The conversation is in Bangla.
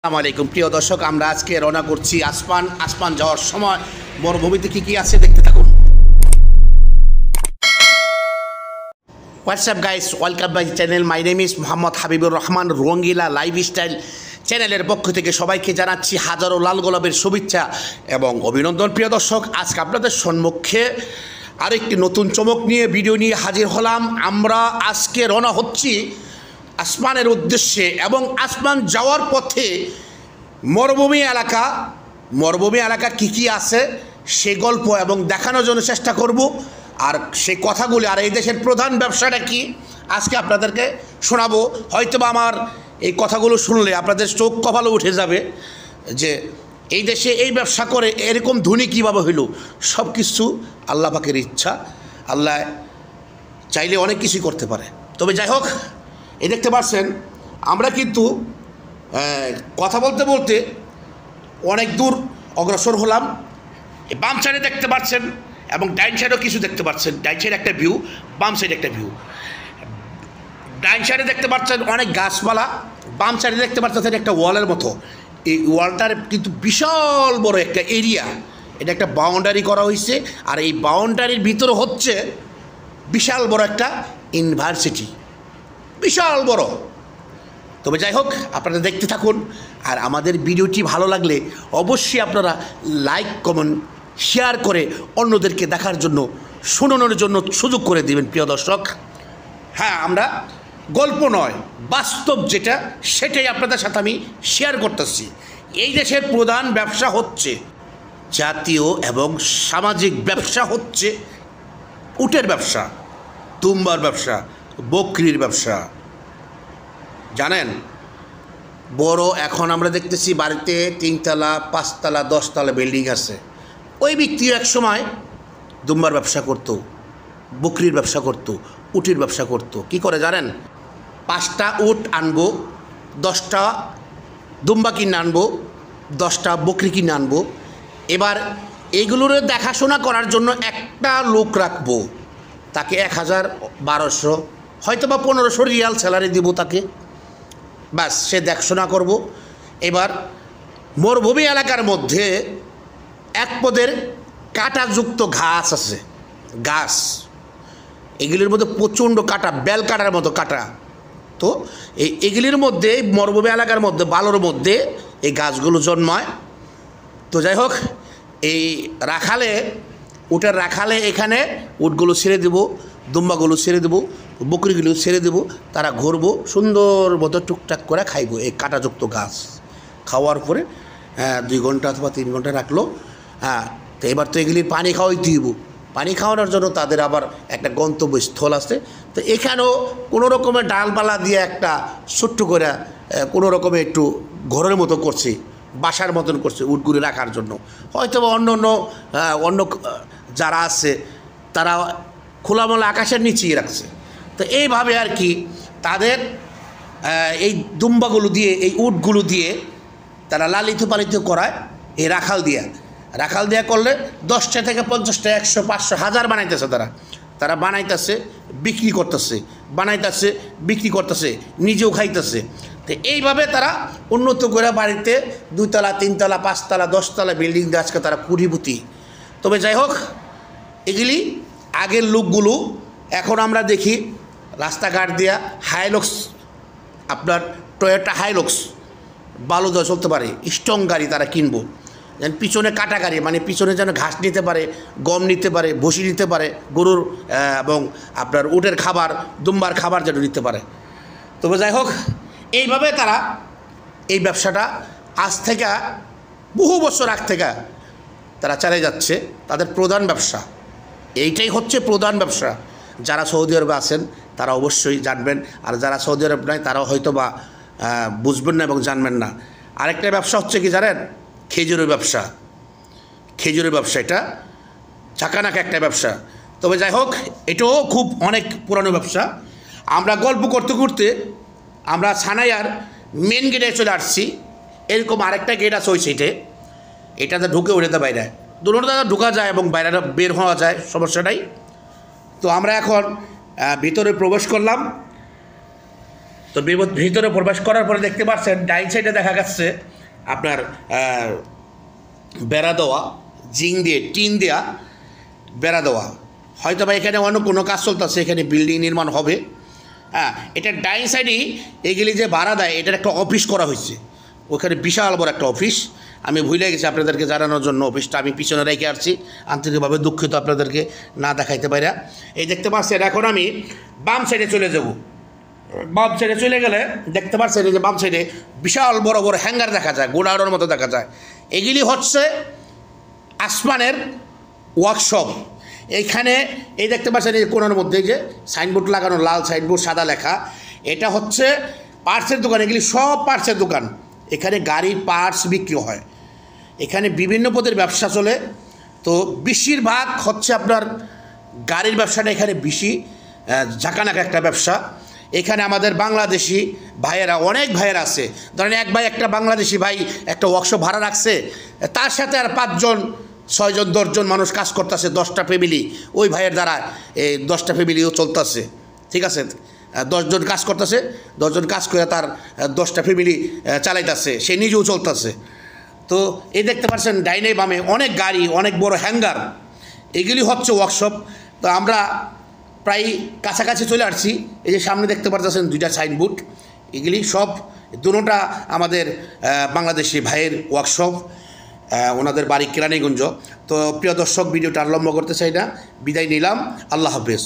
আসসালামু আলাইকুম প্রিয় দর্শক, আমরা আজকে রওনা করছি আসমান যাওয়ার সময় মরুভূমিতে কি আছে দেখতে থাকুন। What's up guys, welcome by channel. My name is Mohammad Habibur Rahman. Rangila lifestyle চ্যানেলের পক্ষ থেকে সবাইকে জানাচ্ছি হাজারো লাল গোলাপের শুভেচ্ছা এবং অভিনন্দন। প্রিয় দর্শক, আজকে আপনাদের সম্মুখে আরেকটি নতুন চমক নিয়ে ভিডিও নিয়ে হাজির হলাম। আমরা আজকে রওনা হচ্ছি আসমানের উদ্দেশ্যে এবং আসমান যাওয়ার পথে মরুভূমি এলাকা কি আছে সে গল্প এবং দেখানোর জন্য চেষ্টা করব। আর সেই কথাগুলি আর এই দেশের প্রধান ব্যবসাটা কি আজকে আপনাদেরকে শোনাবো। হয়তোবা আমার এই কথাগুলো শুনলে আপনাদের চোখ কপালে উঠে যাবে যে এই দেশে এই ব্যবসা করে এরকম ধনী কীভাবে হইল। সব কিছু আল্লাহ পাকের ইচ্ছা, আল্লাহ চাইলে অনেক কিছুই করতে পারে। তবে যাই হোক, এই দেখতে পাচ্ছেন আমরা কিন্তু কথা বলতে বলতে অনেক দূর অগ্রসর হলাম। বাম সাইডে দেখতে পাচ্ছেন এবং ডাইন সাইডেও কিছু দেখতে পাচ্ছেন। ডাইন সাইডে একটা ভিউ, বাম সাইডে একটা ভিউ। ডাইন সাইডে দেখতে পাচ্ছেন অনেক গাছপালা, বাম সাইডে দেখতে পাচ্ছেন একটা ওয়ালের মতো। এই ওয়ালটার কিন্তু বিশাল বড় একটা এরিয়া, এটা একটা বাউন্ডারি করা হয়েছে। আর এই বাউন্ডারির ভিতরে হচ্ছে বিশাল বড় একটা ইউনিভার্সিটি, বিশাল বড়। তবে যাই হোক, আপনারা দেখতে থাকুন। আর আমাদের ভিডিওটি ভালো লাগলে অবশ্যই আপনারা লাইক, কমেন্ট, শেয়ার করে অন্যদেরকে দেখার জন্য, শোনানোর জন্য সুযোগ করে দেবেন। প্রিয় দর্শক, হ্যাঁ, আমরা গল্প নয়, বাস্তব যেটা সেটাই আপনাদের সাথে আমি শেয়ার করতেছি। এই দেশের প্রধান ব্যবসা হচ্ছে, জাতীয় এবং সামাজিক ব্যবসা হচ্ছে উটের ব্যবসা, দুম্বার ব্যবসা, বকরির ব্যবসা। জানেন, বড় এখন আমরা দেখতেছি বাড়িতে 3 তলা, 5 তলা, 10 তলা বিল্ডিং আছে। ওই ব্যক্তি এক সময় দুম্বার ব্যবসা করত, বকরির ব্যবসা করত, উটের ব্যবসা করত। কি করে জানেন? 5টা উট আনবো, 10টা দুম্বা কিনে আনবো, 10টা বকরি কিনে আনবো। এবার এইগুলোর দেখাশোনা করার জন্য একটা লোক রাখবো, তাকে 1000, 1200, হয়তো বা 1500 রিয়াল স্যালারি দিব তাকে। ব্যাস, সে দেখাশোনা করব। এবার মরুভূমি এলাকার মধ্যে এক পদের কাঁটাযুক্ত ঘাস আছে, গাছ, এগুলির মধ্যে প্রচণ্ড কাঁটা, বেল কাটার মতো কাঁটা। তো এগুলির মধ্যে মরুভূমি এলাকার মধ্যে, বালুর মধ্যে এই গাছগুলো জন্মায়। তো যাই হোক, এই রাখালে, উটের রাখালে এখানে উটগুলো ছেড়ে দেবো, দুম্বাগুলো ছেড়ে দেবো, বকরিগুলো ছেড়ে দেবো। তারা ঘুরবো, সুন্দর মতো টুকটাক করে খাইবো এই কাঁটাযুক্ত গাছ। খাওয়ার পরে 2 ঘন্টা অথবা 3 ঘন্টা রাখলো। তো এবার তো এগুলির পানি খাওয়াইতে দিব। পানি খাওয়ানোর জন্য তাদের আবার একটা গন্তব্যস্থল আছে। তো এখানেও কোনো রকমের ডালপালা দিয়ে একটা ছোট্ট করে কোনো রকমের একটু ঘরের মতো করছে, বাসার মতন করছে উটগুলি রাখার জন্য। হয়তো অন্য যারা আছে তারা খোলামেলা আকাশের নিচেই রাখছে। তো এইভাবে আর কি তাদের এই দুম্বাগুলো দিয়ে, এই উটগুলো দিয়ে তারা লালিত পালিত করায় এই রাখাল দিয়া করলে 10টা থেকে 50টা, 100, 500, 1000 বানাইতেছে। তারা বানাইতেছে, বিক্রি করতেছে, বানাইতেছে, বিক্রি করতেছে, নিজেও খাইতেছে। তো এইভাবে তারা উন্নত করে বাড়িতে 2 তলা, 3 তলা, 5 তলা, 10 তলা বিল্ডিং দিয়ে আজকে তারা কুড়িপুতি। তবে যাই হোক, এগুলি আগের লোকগুলো। এখন আমরা দেখি রাস্তাঘাট দিয়া হাইলক্স, আপনার টয়োটা হাইলক্স বালু দেওয়া চলতে পারে, স্ট্রং গাড়ি তারা কিনবো। যেন পিছনে কাটা গাড়ি, মানে পিছনে যেন ঘাস নিতে পারে, গম নিতে পারে, ভুসি নিতে পারে, গরুর এবং আপনার উটের খাবার, দুম্বার খাবার যেন নিতে পারে। তবে যাই হোক, এইভাবে তারা এই ব্যবসাটা আজ থেকে বহু বছর আগ থেকে তারা চালিয়ে যাচ্ছে। তাদের প্রধান ব্যবসা এইটাই হচ্ছে প্রধান ব্যবসা। যারা সৌদি আরবে আছেন তারা অবশ্যই জানবেন, আর যারা সৌদি আরব নাই তারাও হয়তো বা বুঝবেন না এবং জানবেন না। আরেকটা ব্যবসা হচ্ছে কি জানেন? খেজুরের ব্যবসা। এটা চাকানাকা একটা ব্যবসা। তবে যাই হোক, এটাও খুব অনেক পুরানো ব্যবসা। আমরা গল্প করতে করতে আমরা সানাইয়ার মেন গেটে চলে আসছি। এরকম আরেকটা গেট আছে ওই সাইডে, এটাতে ঢুকে ওঠাতে বাইরে দুটো ঢোকা যায় এবং বাইরে বের হওয়া যায়, সমস্যা নাই। তো আমরা এখন ভিতরে প্রবেশ করলাম। তো ভিতরে প্রবেশ করার পরে দেখতে পাচ্ছেন ডাইন সাইডে দেখা যাচ্ছে আপনার বেড়া দেওয়া, জিং দিয়ে টিন দেওয়া বেড়া দেওয়া। হয়তো বা এখানে অন্য কোনো কাজ চলতেছে, এখানে বিল্ডিং নির্মাণ হবে। হ্যাঁ, এটা ডাইন সাইডেই এগুলি যে ভাড়া দেয় এটার একটা অফিস করা হয়েছে, ওখানে বিশাল বড় একটা অফিস। আমি ভুলে গেছি আপনাদেরকে জানানোর জন্য, অফিসটা আমি পিছনে রেখে আসছি, আন্তরিকভাবে দুঃখিত আপনাদেরকে না দেখাইতে পারি। এই দেখতে পাচ্ছেন, এখন আমি বাম সাইডে চলে যাব। বাম সাইডে চলে গেলে দেখতে পাচ্ছেন যে বাম সাইডে বিশাল বড় বড় হ্যাঙ্গার দেখা যায়, গোডাউনের মতো দেখা যায়। এগুলি হচ্ছে আসমানের ওয়ার্কশপ। এইখানে এই দেখতে পাচ্ছেন এই কোণার মধ্যে যে সাইনবোর্ড লাগানো, লাল সাইনবোর্ড, সাদা লেখা, এটা হচ্ছে পার্টসের দোকান। এগুলি সব পার্টসের দোকান। এখানে গাড়ির পার্টস বিক্রি হয়, এখানে বিভিন্ন পদের ব্যবসা চলে। তো বেশিরভাগ হচ্ছে আপনার গাড়ির ব্যবসাটা এখানে বেশি ঝাঁকানাকা একটা ব্যবসা। এখানে আমাদের বাংলাদেশি ভাইয়েরা, অনেক ভাইয়েরা আছে। ধরেন এক ভাই, একটা বাংলাদেশি ভাই একটা ওয়ার্কশপ ভাড়া রাখছে, তার সাথে আর 5 জন 6 জন 10 জন মানুষ কাজ করতেছে, 10টা ফ্যামিলি ওই ভাইয়ের দ্বারা এই 10টা ফ্যামিলিও চলতেছে। ঠিক আছে, 10 জন কাজ করতেছে, 10 জন কাজ করে তার 10টা ফ্যামিলি চালাইতেছে, সে নিজেও চলতেছে। তো এই দেখতে পাচ্ছেন ডাইনে বামে অনেক গাড়ি, অনেক বড় হ্যাঙ্গার, এগুলি হচ্ছে ওয়ার্কশপ। তো আমরা প্রায় কাছাকাছি চলে আসছি। এই যে সামনে দেখতে পাচ্ছেন 2টা সাইনবোর্ড, এগুলি সব দুটোটা আমাদের বাংলাদেশি ভাইয়ের ওয়ার্কশপ, ওনাদের বাড়ি কেরানীগঞ্জ। তো প্রিয় দর্শক, ভিডিওটা আর লম্বা করতে চাই না, বিদায় নিলাম। আল্লাহ হাফেজ।